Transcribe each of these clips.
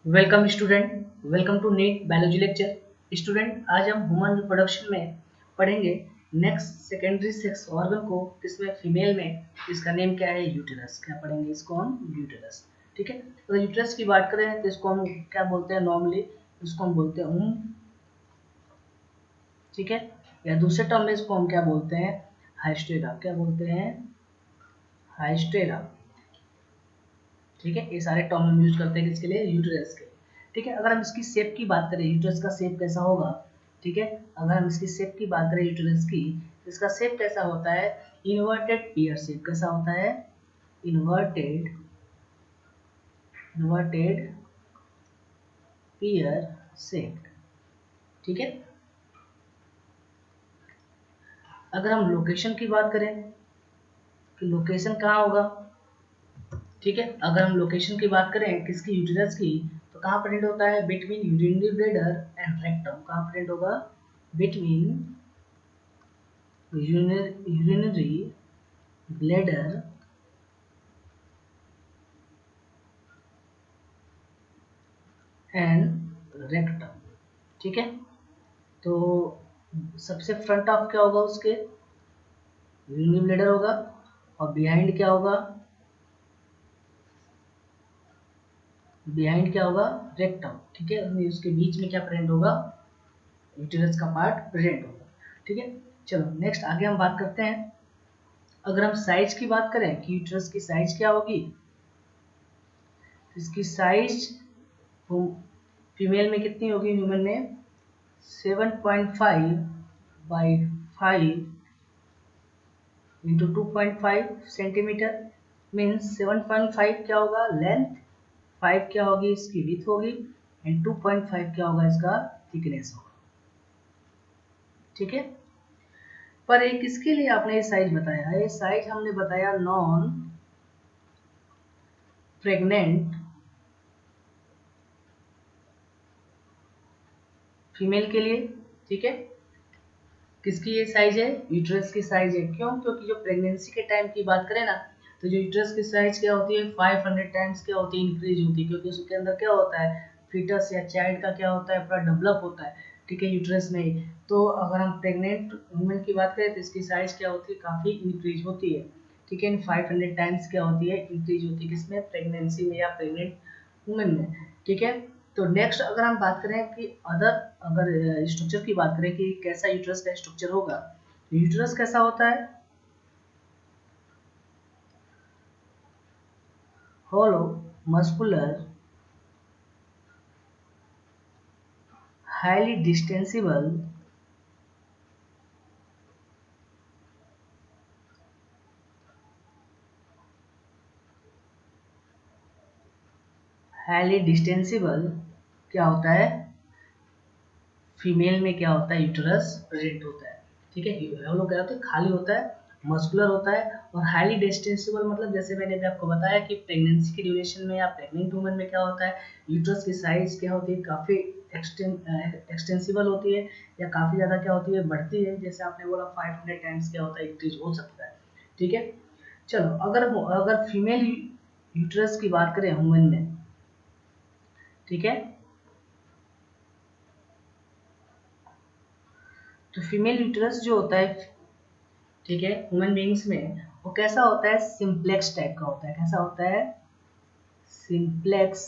Welcome student, welcome to NEET biology lecture. Student, आज हम human reproduction में पढ़ेंगे नेक्स्ट सेकेंडरी सेक्स ऑर्गन को, जिसमें फीमेल में इसका नेम क्या है, यूटेरस। क्या पढ़ेंगे इसको हम, यूटेरस। ठीक है, अगर यूटेरस की बात करें तो इसको हम क्या बोलते हैं, नॉर्मली इसको हम बोलते हैं ठीक है, या दूसरे टर्म में इसको हम क्या बोलते हैं, हाइस्टेरा। क्या बोलते हैं, हाइस्टेरा। ठीक है, ये सारे टर्म हम यूज करते हैं किसके लिए, यूटेरस के लिए। ठीक है, अगर हम इसकी शेप की बात करें, यूटेरस का शेप कैसा होगा। ठीक है, अगर हम इसकी शेप की बात करें यूटेरस की, तो इसका शेप कैसा होता है, इन्वर्टेड पियर शेप। कैसा होता है, इन्वर्टेड इन्वर्टेड पियर शेप। ठीक है, अगर हम लोकेशन की बात करें कि लोकेशन कहाँ होगा। ठीक है, अगर हम लोकेशन की बात करें किसकी, यूटेरस की, तो कहाँ प्रेजेंट होता है, between urinary bladder and rectum. कहाँ प्रेजेंट होगा, between urinary bladder and rectum. ठीक है, तो सबसे फ्रंट ऑफ क्या होगा उसके, यूरिनरी ब्लैडर होगा, और बिहाइंड क्या होगा, बिहाइंड क्या होगा, रेक्टम। ठीक है, उसके बीच में क्या प्रेजेंट होगा, यूटेरस का पार्ट प्रेजेंट होगा। ठीक है, चलो नेक्स्ट आगे हम बात करते हैं। अगर हम साइज की बात करें कि यूटेरस की साइज क्या होगी, इसकी साइज फीमेल में कितनी होगी, ह्यूमन में 7.5 बाई 5 इंटू 2.5 सेंटीमीटर। मीन्स 7.5 क्या होगा लेंथ, 5 क्या होगी इसकी विड्थ होगी, एंड 2.5 क्या होगा इसका थिकनेस होगा। ठीक है, पर एक किसके लिए आपने ये साइज बताया है, ये साइज हमने बताया नॉन प्रेग्नेंट फीमेल के लिए। ठीक है, किसकी ये साइज है, यूट्रस की साइज है। क्यों, क्योंकि जो प्रेगनेंसी के टाइम की बात करें ना, तो जो यूट्रस की साइज क्या होती है, 500 टाइम्स क्या होती है, इंक्रीज होती है। क्योंकि उसके अंदर क्या होता है, फीटस या चाइल्ड का क्या होता है, पूरा डेवलप होता है। ठीक है, यूट्रस में ही। तो अगर हम प्रेग्नेंट वुमेन की बात करें तो इसकी साइज क्या होती है, काफ़ी इंक्रीज होती है। ठीक है, 500 टाइम्स क्या होती है, इंक्रीज होती है, किसमें, प्रेगनेंसी में या प्रेग्नेंट वुमेन में। ठीक है, तो नेक्स्ट अगर हम बात करें कि अदर, अगर स्ट्रक्चर की बात करें कि कैसा यूट्रस का स्ट्रक्चर होगा, तो यूट्रस कैसा होता है, होलो मस्कुलर हाईली डिस्टेंसिबल हाईली डिस्टेंसिबल क्या होता है, फीमेल में क्या होता है, यूटेरस प्रेजेंट होता है। ठीक है, होलो क्या होता है, खाली होता है, मस्कुलर होता है, और हाईली डिस्टेंसिबल मतलब जैसे मैंने भी आपको बताया कि प्रेगनेंसी के ड्यूरेशन में या प्रेग्नेंट वुमन में क्या होता है, यूट्रस की साइज क्या होती है, काफ़ी एक्सटेंसिबल होती है, या काफ़ी ज़्यादा क्या होती है, बढ़ती है। जैसे आपने बोला 500 टाइम्स क्या होता है, इंक्रीज हो सकता है। ठीक है, चलो अगर अगर फीमेल यूट्रस की बात करें वुमन में, ठीक है, तो फीमेल यूट्रस जो होता है, ठीक है, ह्यूमन बींग्स में वो कैसा होता है, सिंप्लेक्स टाइप का होता है। कैसा होता है, सिंप्लेक्स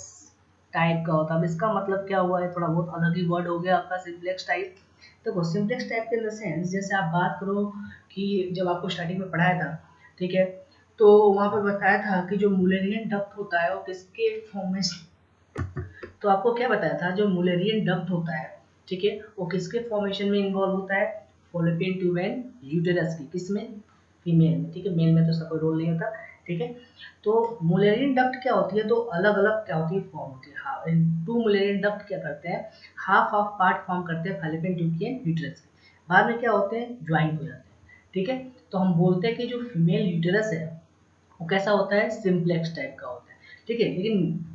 टाइप का होता है। अब इसका मतलब क्या हुआ है, थोड़ा बहुत अलग ही वर्ड हो गया आपका, सिंप्लेक्स टाइप। देखो सिंप्लेक्स टाइप के इन द सेंस, जैसे आप बात करो कि जब आपको स्टार्टिंग में पढ़ाया था, ठीक है, तो वहाँ पर बताया था कि जो मुलेरियन डक्ट होता है वो किसके फॉर्म में, तो आपको क्या बताया था, जो मुलेरियन डक्ट होता है, ठीक है, वो किसके फॉर्मेशन में इन्वॉल्व होता है, फॉलोपियन ट्यूब एंड यूटेरस की, किसमें, फीमेल में। ठीक है, मेल में तो उसका कोई रोल नहीं होता। ठीक है, तो मुलेरियन डक्ट क्या होती है, तो अलग अलग क्या होती है, फॉर्म होती है। हाँ, टू मुलेरियन डक्ट क्या करते हैं, हाफ ऑफ पार्ट फॉर्म करते हैं फॉलोपियन ट्यूब की एंड यूटेरस के, बाद में क्या होते हैं, ज्वाइंट हो जाते हैं। ठीक है, तो हम बोलते हैं कि जो फीमेल यूटेरस है वो कैसा होता है, सिंप्लेक्स टाइप का होता है। ठीक है, लेकिन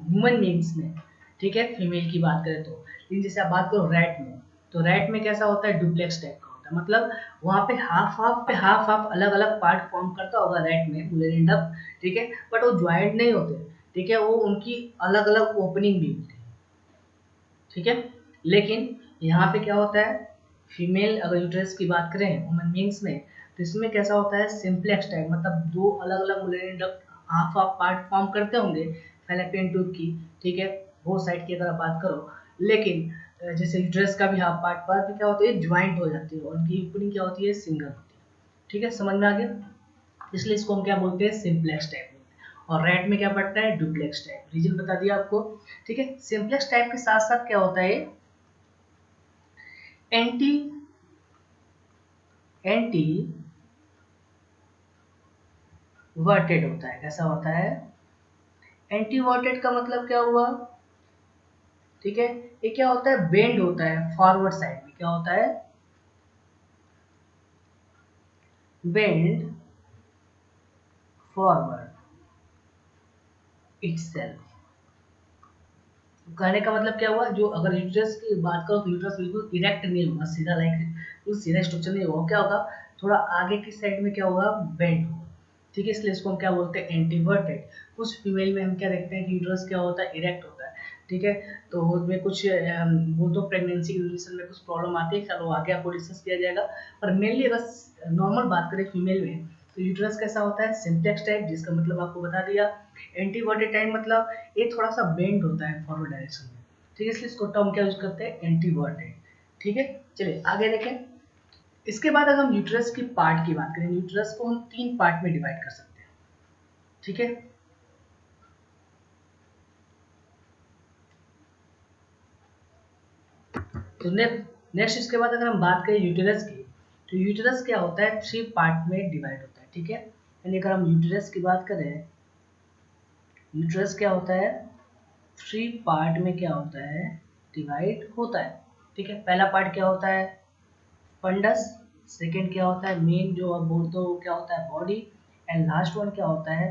ह्यूमन बींग्स में, ठीक है, फीमेल की बात करें तो, लेकिन जैसे आप बात करो रैट में, तो रैट में कैसा होता है, डुप्लेक्स टाइप का होता है। मतलब वहाँ पे हाफ हाफ अलग अलग पार्ट फॉर्म करता होगा रैट में, मुलेरियन डक्ट। ठीक है, बट वो ज्वाइंट नहीं होते। ठीक है, वो उनकी अलग अलग ओपनिंग भी होती है, ठीक है। लेकिन यहाँ पे क्या होता है, फीमेल अगर यूट्रस की बात करें ह्यूमन बींग्स में, तो इसमें कैसा होता है, सिंपलेक्स टाइप, मतलब दो अलग अलग Mullerian duct half half part form करते होंगे फैलोपियन ट्यूब की, ठीक है, वो साइड की अगर आप बात करो। लेकिन जैसे यूट्रस का भी हाफ पार्ट पर क्या होता है, ज्वाइंट हो जाती है, और उनकी ओपनिंग क्या होती है, सिंगल होती है, ठीक है, समझ में आ गया। इसलिए इसको हम क्या बोलते हैं, सिंपलेक्स टाइप। और रेट में क्या पड़ता है, डुप्लेक्स टाइप, रीजन बता दिया आपको, ठीक है। सिंपलेक्स टाइप के साथ साथ क्या होता है, एंटी एंटी वर्टेड होता है। कैसा होता है, एंटी वर्टेड का मतलब क्या हुआ, ठीक है, ये क्या होता है, बेंड होता है फॉरवर्ड साइड में, क्या होता है, बेंड फॉरवर्ड इटसेल्फ। कहने का मतलब क्या हुआ, जो अगर यूट्रस की बात करो तो यूट्रस बिल्कुल इरेक्ट नहीं होगा, सीधा लाइक सीधा स्ट्रक्चर नहीं होगा, क्या होगा, थोड़ा आगे की साइड में क्या होगा, बेंड होगा, ठीक है। इसलिए इसको हम क्या बोलते हैं, एंटीवर्टेड। कुछ फीमेल में हम क्या देखते हैं कि यूट्रस क्या होता है, इरेक्ट होता है, ठीक है। तो उसमें कुछ वो तो प्रेगनेंसी की ड्यूरेशन में कुछ प्रॉब्लम आती है, चलो आगे आपको डिस्कस किया जाएगा। पर मेनली अगर नॉर्मल बात करें फीमेल में, तो यूट्रस कैसा होता है, सिंप्लेक्स टाइप, जिसका मतलब आपको बता दिया। एंटीवर्टेड टाइप मतलब ये थोड़ा सा बेंड होता है फॉरवर्ड डायरेक्शन में, ठीक है, इसलिए इसको टर्म क्या यूज करते हैं, एंटीवर्टेड, ठीक है। चलिए आगे देखें। इसके बाद अगर हम यूट्रस की पार्ट की बात करें, यूट्रस को हम 3 पार्ट में डिवाइड कर सकते हैं, ठीक है। तो नेक्स्ट इसके बाद अगर हम बात करें यूटेरस की, तो यूटेरस क्या होता है, 3 पार्ट में डिवाइड होता है, ठीक है। यानी अगर हम यूटेरस की बात करें, यूटेरस क्या होता है, 3 पार्ट में क्या होता है, डिवाइड होता है, ठीक है। पहला पार्ट क्या होता है, फंडस। सेकंड क्या होता है, मेन जो आप बोलते हो क्या होता है, बॉडी। एंड लास्ट वन क्या होता है,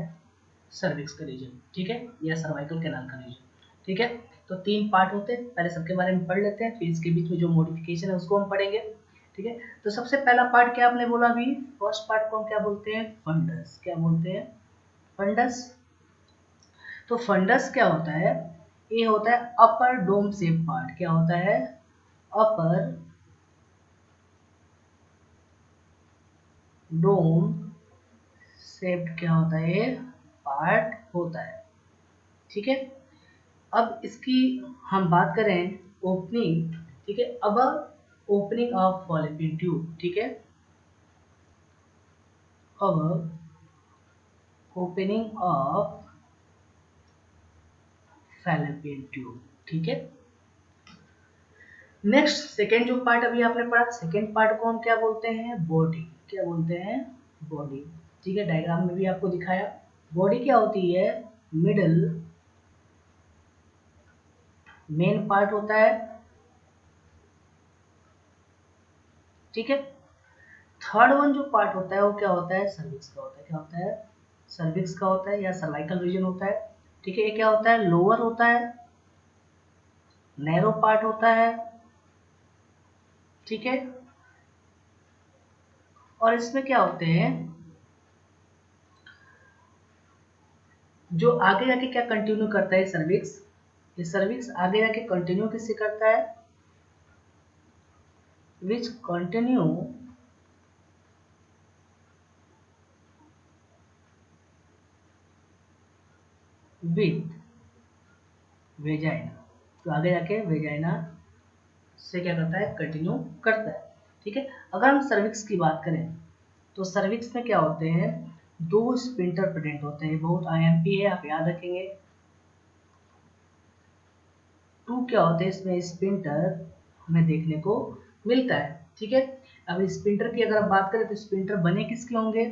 सर्विक्स का रीजन, ठीक है, या सर्वाइकल कैनाल का रीजन, ठीक है। तो 3 पार्ट होते हैं, पहले सबके बारे में पढ़ लेते हैं, फिर इसके बीच में जो मॉडिफिकेशन है उसको हम पढ़ेंगे, ठीक है। तो सबसे पहला पार्ट क्या आपने बोला अभी, फर्स्ट पार्ट को हम क्या बोलते हैं, फंडस, क्या बोलते हैं, फंडस। तो फंडस क्या होता है, ये होता है अपर डोम शेप पार्ट, क्या होता है, अपर डोम शेप्ड क्या होता है, ये पार्ट होता है, ठीक है। अब इसकी हम बात करें ओपनिंग, ठीक है। अब ओपनिंग ऑफ फॉलोपियन ट्यूब, ठीक है, अब ओपनिंग ऑफ फैलोपियन ट्यूब, ठीक है। नेक्स्ट सेकेंड जो पार्ट अभी आपने पढ़ा, सेकेंड पार्ट को हम क्या बोलते हैं, बॉडी, क्या बोलते हैं, बॉडी, ठीक है। डायग्राम में भी आपको दिखाया, बॉडी क्या होती है, मिडल मेन पार्ट होता है, ठीक है। थर्ड वन जो पार्ट होता है वो क्या होता है, सर्विक्स का होता है, क्या होता है, सर्विक्स का होता है या सर्वाइकल रीजन होता है, ठीक है। ये क्या होता है, लोअर होता है, नैरो पार्ट होता है, ठीक है। और इसमें क्या होते हैं, जो आगे जाके क्या कंटिन्यू करता है सर्विक्स, ये सर्विक्स आगे जाके कंटिन्यू किससे करता है, विच कंटिन्यू विथ वेजाइना, तो आगे जाके वेजाइना से क्या करता है, कंटिन्यू करता है, ठीक है। अगर हम सर्विक्स की बात करें, तो सर्विक्स में क्या होते हैं, 2 स्पिंटर प्रेजेंट होते हैं, बहुत आईएमपी है, आप याद रखेंगे। 2 क्या होते हैं इसमें, स्पिंटर हमें देखने को मिलता है, ठीक है। अब स्पिंटर की अगर आप बात करें, तो स्पिंटर बने किसके होंगे,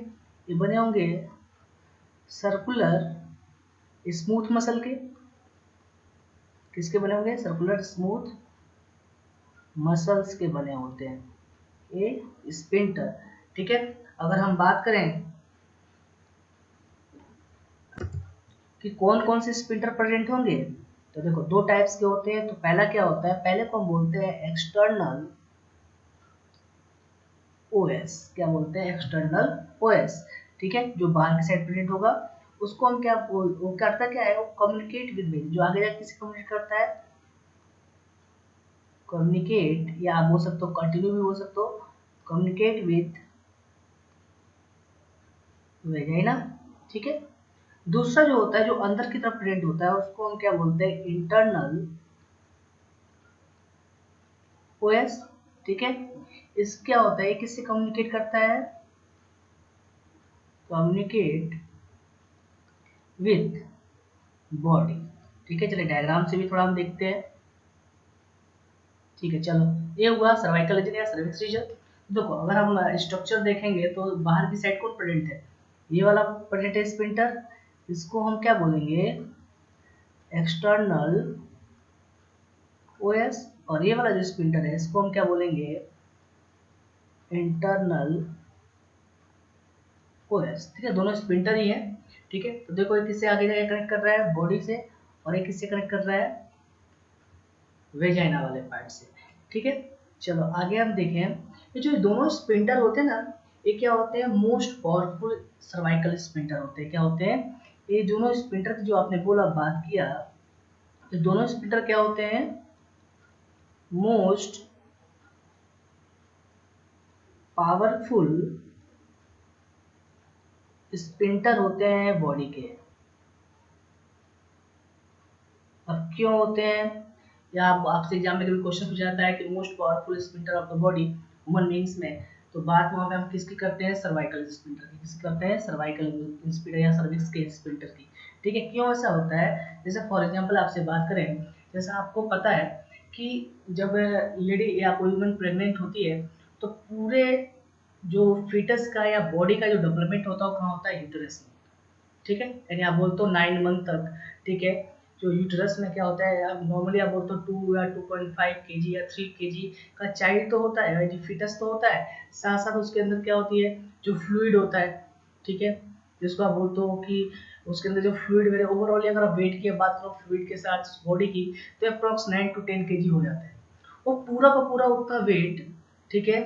ये बने होंगे सर्कुलर स्मूथ मसल के, किसके बने होंगे, सर्कुलर स्मूथ मसल्स के बने होते हैं ये स्पिंटर, ठीक है। अगर हम बात करें कि कौन कौन से स्पिंटर प्रेजेंट होंगे, तो देखो 2 टाइप्स के होते हैं। तो पहला क्या होता है, पहले को हम बोलते हैं एक्सटर्नल ओएस, क्या बोलते हैं, एक्सटर्नल ओएस, ठीक है, जो बाहर की साइड प्रेजेंट होगा। उसको हम क्या बोल, वो करता क्या है, वो कम्युनिकेट विद बेबी, जो आगे जाके किसे कम्युनिकेट करता है, कम्युनिकेट, या आप बोल सकते हो कंटिन्यू भी बोल सकते हो, कम्युनिकेट विद वेजाइना। ठीक है। दूसरा जो होता है, जो अंदर की तरफ प्रेजेंट होता है, उसको हम क्या बोलते हैं, इंटरनल ओएस। ठीक है। इस क्या होता है, किससे कम्युनिकेट करता है, कम्युनिकेट विथ बॉडी। ठीक है, चलिए डायग्राम से भी थोड़ा हम देखते हैं। ठीक है, चलो, ये हुआ सर्वाइकल रीजन या सर्विक्स रीजन। देखो, अगर हम स्ट्रक्चर देखेंगे तो बाहर की साइड कौन प्रेजेंट है, ये वाला प्रेजेंट है स्पिंटर, इसको हम क्या बोलेंगे, एक्सटर्नल ओएस। और ये वाला जो स्पिंटर है इसको हम क्या बोलेंगे, इंटरनल ओएस। ठीक है, दोनों स्पिंटर ही है। ठीक है, तो देखो, एक किससे आगे जाके कनेक्ट कर रहा है, बॉडी से, और एक किससे कनेक्ट कर रहा है, वेजाइना वाले पार्ट से। ठीक है, चलो आगे हम देखें, ये जो दोनों स्पिंटर होते हैं ना, ये क्या होते हैं, मोस्ट पावरफुल सर्वाइकल स्पिंटर होते हैं। क्या होते हैं, ये दोनों स्पिंटर की जो आपने बोला, बात किया, ये दोनों स्पिंटर क्या होते हैं, मोस्ट पावरफुल स्पिंटर होते हैं बॉडी के। अब क्यों होते हैं, या आपसे एग्जाम में कभी क्वेश्चन पूछा जाता है कि most powerful sphincter of the body human beings में, तो बात वहां पे हम किसकी करते हैं, सर्वाइकल स्पिंटर की। किसकी करते हैं, सर्वाइकल स्पिंटर या सर्विक्स के स्पिंटर की। ठीक है, क्यों ऐसा होता है, जैसे फॉर एग्जांपल आपसे बात करें, जैसे आपको पता है कि जब लेडी या कोई वुमन प्रेग्नेंट होती है, तो पूरे जो फीटस का या बॉडी का जो डेवलपमेंट होता है वो कहाँ होता है, यूटरस में। ठीक है, यानी आप बोलते हो 9 मंथ तक। ठीक है, जो यूटरस में क्या होता है, अब नॉर्मली आप बोलते हो 2 या 2.5 kg या 3 kg का चाइल्ड तो होता है, जो फीटस तो होता है, साथ साथ उसके अंदर क्या होती है, जो फ्लूइड होता है। ठीक है, जिसको आप बोलते हो कि उसके अंदर जो फ्लूइड मेरे ओवरऑल, अगर आप वेट की बात करो फ्लूइड के साथ बॉडी की, तो अप्रॉक्स 9 to 10 kg हो जाता है, वो पूरा का पूरा उतना वेट। ठीक है,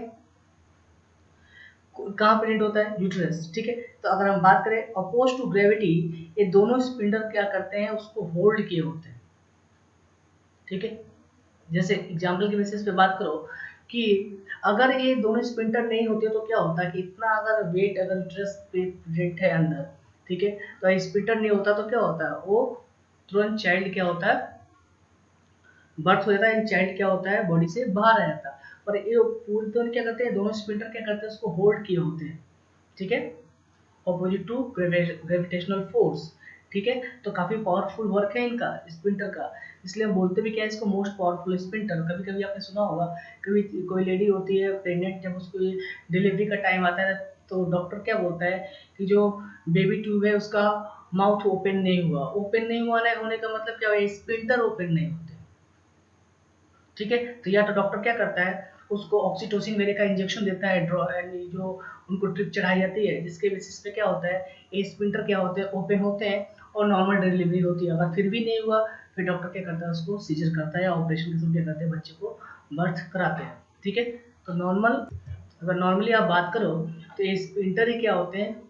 कहाँ प्रेजेंट होता है, यूट्रस। ठीक है, तो अगर हम बात करें अपोज टू ग्रेविटी, ये दोनों स्पिंडर क्या करते हैं, उसको होल्ड किए होते हैं। ठीक है, जैसे एग्जाम्पल के बेसिस पे बात करो कि अगर ये दोनों स्पिंडर नहीं होते तो क्या होता है कि इतना अगर वेट अगर यूट्रस पे प्रेजेंट है अंदर, ठीक है, तो स्पिंडर नहीं होता तो क्या होता है, वो तुरंत चाइल्ड क्या होता है, बर्थ हो जाता है, चाइल्ड क्या होता है, बॉडी से बाहर आ जाता है। और ये पूरी तो क्या करते हैं, दोनों स्पिंडर क्या करते हैं, उसको होल्ड किए होते हैं। ठीक है, ऑपोजिट टू ग्रेविटेशनल फोर्स। ठीक है, तो काफी पावरफुल वर्क है इनका, स्पिंटर का, इसलिए हम बोलते भी क्या है इसको, मोस्ट पावरफुल स्पिंटर। कभी कभी आपने सुना होगा, कभी कोई लेडी होती है प्रेग्नेंट, जब उसको डिलीवरी का टाइम आता है, तो डॉक्टर क्या बोलता है कि जो बेबी ट्यूब है उसका माउथ ओपन नहीं हुआ, ओपन नहीं हुआ नहीं होने का मतलब क्या है, स्पिंटर ओपन नहीं होते। ठीक है, तो या तो डॉक्टर क्या करता है, उसको ऑक्सीटोसिन मेरे का इंजेक्शन देता है, यानी जो उनको ट्रिप चढ़ाई जाती है, जिसके बेसिस पे क्या होता है, ये स्पिंटर क्या होते हैं, ओपन होते हैं, और नॉर्मल डिलीवरी होती है। अगर फिर भी नहीं हुआ, फिर डॉक्टर क्या करता है, उसको सीजर करता है या ऑपरेशन के थ्रू क्या करते हैं, बच्चे को बर्थ कराते हैं। ठीक है, तो नॉर्मल, अगर नॉर्मली आप बात करो, तो ये स्पिंटर ही क्या होते हैं,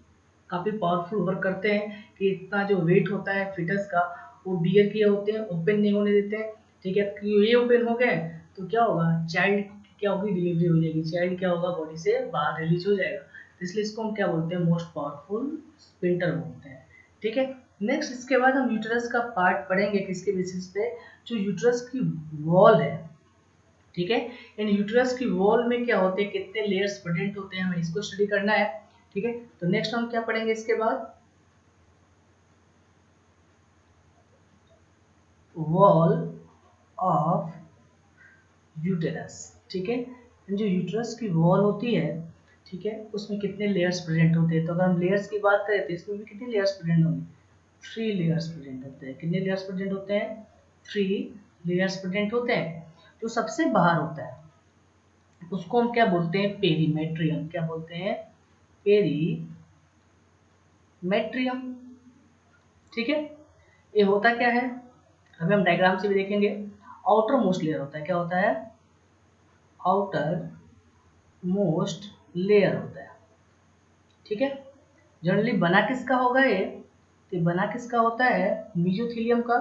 काफ़ी पावरफुल वर्क करते हैं कि इतना जो वेट होता है फिटस का, वो बियर किए होते हैं, ओपन नहीं होने देते हैं। ठीक है, कि ये ओपन हो गए तो क्या होगा, चाइल्ड क्या होगी, डिलीवरी हो जाएगी, चाइल्ड क्या होगा, बॉडी से बाहर रिलीज हो जाएगा। तो इसलिए इसको हम क्या बोलते हैं, मोस्ट पावरफुल स्पिंटर बोलते हैं। ठीक है, नेक्स्ट इसके बाद हम यूटरस का पार्ट पढ़ेंगे, किसके बेसिस पे, जो यूटरस की वॉल है। ठीक है, इन यूटरस की वॉल में क्या होते हैं, कितने लेयर्स प्रेजेंट होते हैं, हमें इसको स्टडी करना है। ठीक है, तो नेक्स्ट हम क्या पढ़ेंगे इसके बाद, वॉल ऑफ यूटेरस। ठीक है, जो यूटरस की वॉल होती है, ठीक है, उसमें कितने लेयर्स प्रेजेंट होते हैं, तो अगर हम लेयर्स की बात करें तो इसमें भी कितने लेयर्स प्रेजेंट होंगे, 3 लेयर्स प्रेजेंट होते हैं। कितने लेयर्स प्रेजेंट होते हैं, 3 लेयर्स प्रेजेंट होते हैं। जो सबसे बाहर होता है उसको हम क्या बोलते हैं, पेरीमेट्रियम। क्या बोलते हैं, पेरीमेट्रियम। ठीक है, ये होता क्या है, अभी हम डायग्राम से भी देखेंगे। आउटर मोस्ट लेयर होता है, क्या होता है, आउटर मोस्ट लेयर होता है। ठीक है, जनरली बना किसका होगा ये, तो बना किसका होता है, मेसोथेलियम का।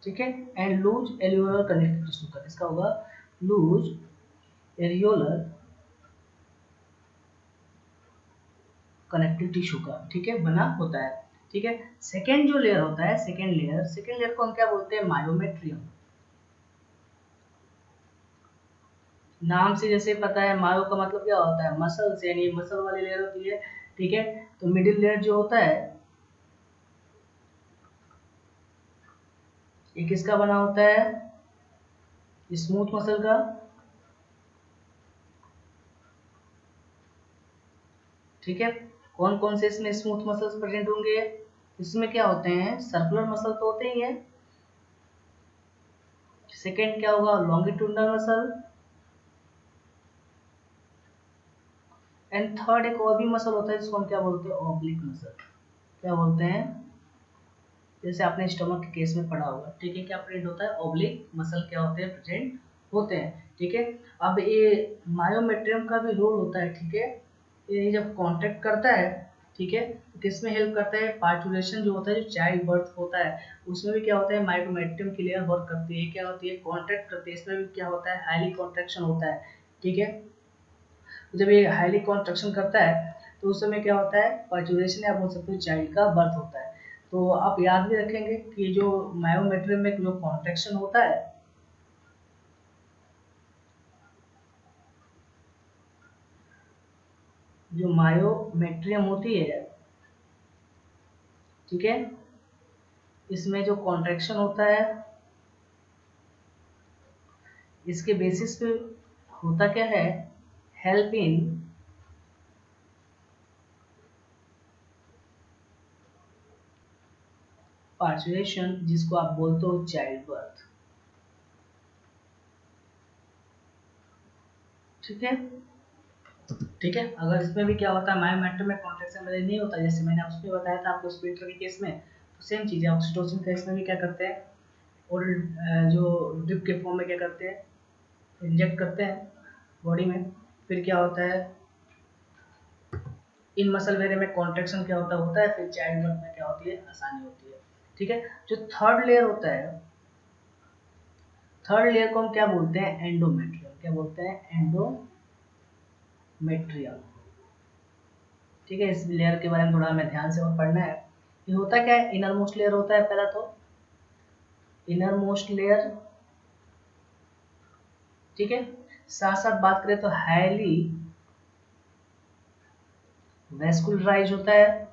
ठीक है, and loose alveolar connective tissue का, किसका होगा, लूज एल्वियोलर कनेक्टिव टिश्यू का। ठीक है, बना होता है। ठीक है, सेकेंड जो लेयर होता है, सेकेंड लेयर को हम क्या बोलते हैं, मायोमेट्रियम। नाम से जैसे पता है, मायो का मतलब क्या होता है, मसल्स, यानी मसल वाली लेयर होती है। ठीक है, तो मिडिल लेयर जो होता है ये किसका बना होता है, स्मूथ मसल का। ठीक है, कौन कौन से इसमें स्मूथ मसल्स प्रेजेंट होंगे, इसमें क्या होते हैं, सर्कुलर मसल तो होते ही है। सेकेंड क्या होगा, लॉन्गिट्यूडनल मसल। एंड थर्ड एक और भी मसल होता है जिसको हम क्या बोलते हैं, ऑब्लिक मसल। क्या बोलते हैं, जैसे आपने स्टमक के केस में पढ़ा होगा। ठीक है, क्या प्रेजेंट होता है, ऑब्लिक मसल क्या होते हैं, प्रेजेंट होते हैं। ठीक है, अब ये मायोमेट्रियम का भी रोल होता है। ठीक है, ये जब कांटेक्ट करता है, ठीक है, तो किस में हेल्प करता है, पार्चुरेशन जो होता है, जो चाइल्ड बर्थ होता है उसमें भी क्या होता है, मायोमेट्रियम की लेयर वर्क करती है। क्या होती है, कॉन्ट्रैक्ट करती है। इसमें भी क्या होता है, हाईली कॉन्ट्रैक्शन होता है। ठीक है, जब ये हाईली कॉन्ट्रैक्शन करता है तो उस समय क्या होता है, पार्चुरेशन या बोल सकते हो चाइल्ड का बर्थ होता है। तो आप याद भी रखेंगे कि जो मायोमेट्रियम में जो कॉन्ट्रैक्शन होता है, जो मायोमेट्रियम होती है, ठीक है, इसमें जो कॉन्ट्रैक्शन होता है इसके बेसिस पे होता क्या है, हेल्प इन पार्चुरेशन, जिसको आप बोलते हो चाइल्ड बर्थ। ठीक है, ठीक है, अगर इसमें भी क्या होता है, मायोमेट्रियम में कॉन्ट्रैक्शन वगैरह नहीं होता, जैसे मैंने उसमें बताया था आपको स्प्लिंटर के केस में, तो सेम चीज़ है। ऑक्सीटोसिन का इसमें भी क्या करते हैं, और जो ड्रिप के फॉर्म में क्या करते हैं, इंजेक्ट करते हैं बॉडी में। फिर क्या होता है, इन मसल वगैरह में कॉन्ट्रैक्शन क्या होता है, फिर चाइल्ड बर्थ में क्या होती है, आसानी होती है। ठीक है, जो थर्ड लेयर होता है, थर्ड लेयर को हम क्या बोलते हैं, एंडोमेट्रियम। क्या बोलते हैं, एंडोमेट्रियम। ठीक है, इस लेयर के बारे में थोड़ा हमें ध्यान से और पढ़ना है। ये होता क्या है, इनर मोस्ट लेयर होता है पहला तो, इनर मोस्ट लेयर। ठीक है, साथ साथ बात करें तो हाईली वेस्कुलराइज होता है।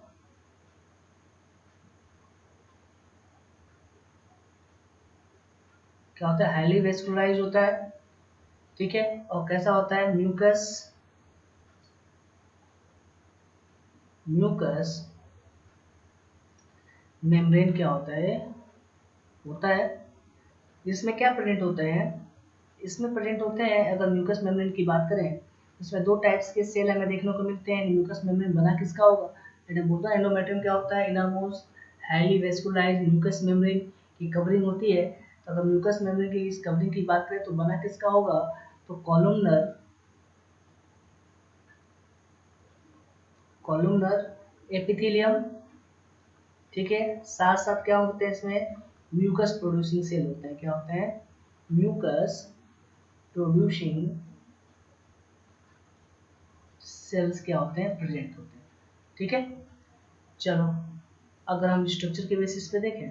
क्या होता है, हाईली वेस्कुलराइज होता है। ठीक है, और कैसा होता है, म्यूकस, म्यूकस मेम्ब्रेन क्या होता है जिसमें क्या प्रेजेंट होते हैं, इसमें प्रेजेंट होते हैं। अगर म्यूकस मेम्ब्रेन की बात करें, इसमें दो टाइप्स के सेल हमें देखने को मिलते हैं। म्यूकस मेम्ब्रेन बना किसका होगा, मैंने बोला एंडोमेट्रियम क्या होता है, inner most highly vascularised mucous membrane की कवरिंग होती है। तो अगर म्यूकस मेम्ब्रेन की इस कवरिंग की बात करें तो बना किसका होगा, तो कॉलमनर, कॉलमनर एपिथेलियम। ठीक है, साथ साथ क्या होते हैं इसमें, म्यूकस प्रोड्यूसिंग सेल होते हैं। क्या होते हैं, म्यूकस प्रोड्यूसिंग सेल्स क्या होते हैं, प्रेजेंट होते हैं। ठीक है, चलो अगर हम स्ट्रक्चर के बेसिस पे देखें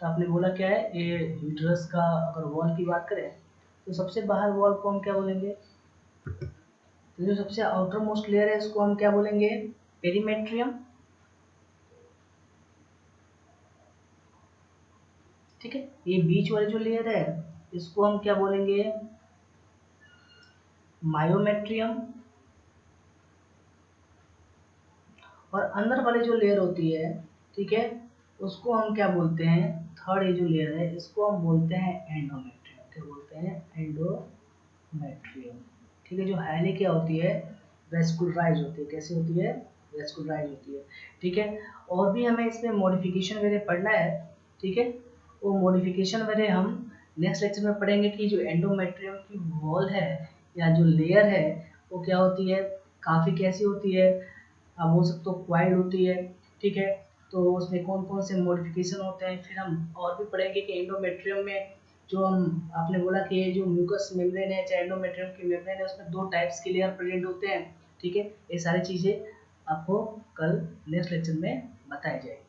तो आपने बोला क्या है, ये यूट्रस का अगर वॉल की बात करें तो सबसे बाहर वॉल को हम क्या बोलेंगे, तो जो सबसे आउटर मोस्ट लेयर है इसको हम क्या बोलेंगे, पेरीमेट्रियम। ठीक है, ये बीच वाली जो लेयर है इसको हम क्या बोलेंगे, मायोमेट्रियम। और अंदर वाली जो लेयर होती है, ठीक है, उसको हम क्या बोलते हैं, थर्ड ये जो लेयर है इसको हम बोलते हैं एंडोमेट्रियम। क्या बोलते हैं, एंडोमेट्रियम। ठीक है, जो हाईली क्या होती है, वेस्कुलराइज होती है। कैसी होती है, वेस्कुलराइज होती है। ठीक है, और भी हमें इसमें मॉडिफिकेशन वगैरह पढ़ना है। ठीक है, वो मॉडिफिकेशन वगैरह हम नेक्स्ट लेक्चर में पढ़ेंगे कि जो एंडोमेट्रियम की वॉल है या जो लेयर है वो क्या होती है, काफ़ी कैसी होती है, आप बोल सकते हो क्वाइल्ड होती है, ठीक है। तो उसमें कौन कौन से मॉडिफिकेशन होते हैं, फिर हम और भी पढ़ेंगे कि एंडोमेट्रियम में जो हम आपने बोला कि ये जो म्यूकस मेम्ब्रेन है चाहे एंडोमेट्रियम की मेम्ब्रेन है उसमें 2 टाइप्स के लेयर प्रेजेंट होते हैं, ठीक है। ये सारी चीज़ें आपको कल नेक्स्ट लेक्चर में बताई जाएगी।